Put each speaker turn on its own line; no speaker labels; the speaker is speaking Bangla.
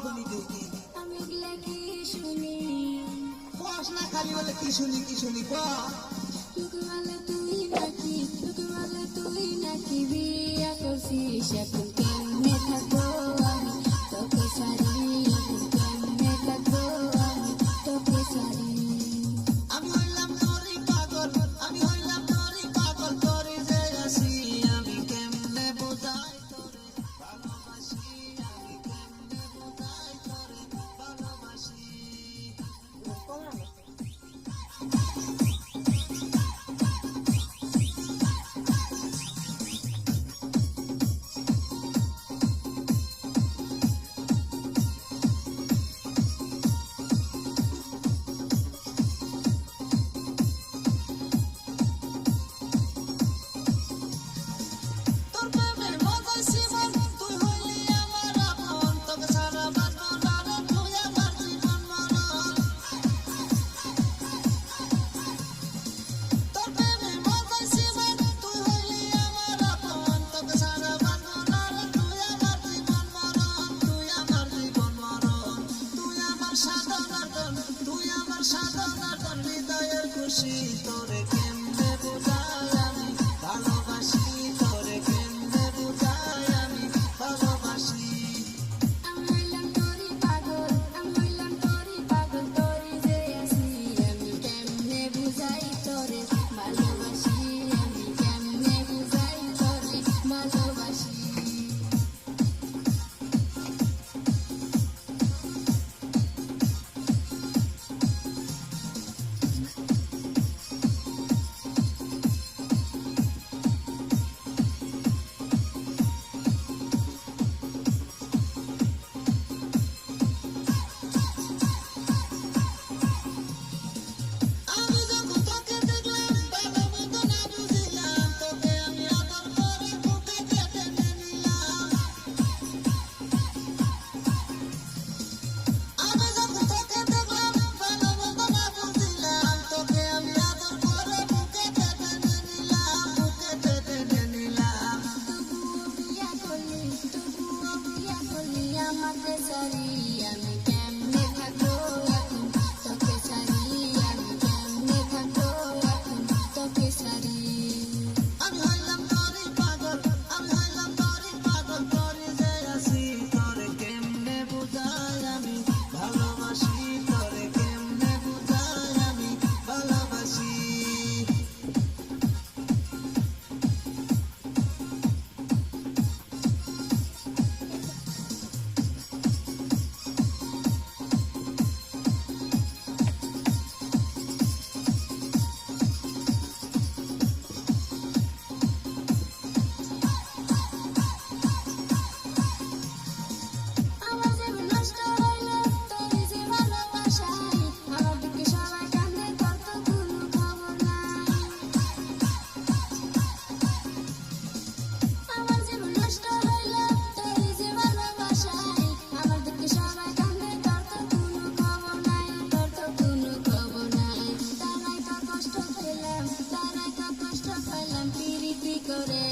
শুনি দেখি
আমি এগুলা কি শুনি
কস না খালি বলে কি শুনি ক
লোকে বলে তুই নাকি বিয়া করছিস এখন কেমনে থাকবো আমি তোকে সারি এখন কেমনে থাকবো আমি তোকে সারি
আমি হইলাম তোরই পাগল তোরে যে আসি আমি কেমনে বোঝাই তোরে ভালোবাসি আমি কেমনে বোঝাই তোরে ভালোবাসি তোরে কেমনে বোঝাই আমি ভালোবাসি তোরে কেমনে বোঝাই আমি ভালোবাসি
আমি হইলাম তোরই পাগল তোরে যে আসি আমি কেমনে বুঝাই তোরে ভালোবাসি আমি কেমনে বুঝাই তোরে ভালোবাসি আমাকে সারি আমি কেমনে থাকবো এখন তোকে সারি আমি কেমনে থাকবো এখন তোকে সারি
আমি হইলাম তোরই পাগল তোরে যে আসি তোরে কেমনে বোঝাই আমি ভালোবাসি তোরে কেমনে বোঝাই আমি ভালোবাসি
আমার জীবন নষ্ট হইলো তোর যে ভালোবাসায় আমার দিকে সবাই কান্দে তোর তো কোনো খবর নাই আমার জীবন নষ্ট হইলো তোর যে ভালোবাসায় আমার দিকে সবাই কান্দে তোর তো কোনো খবর নাই তারাই তো কষ্ট পেলাম প্রীতি করে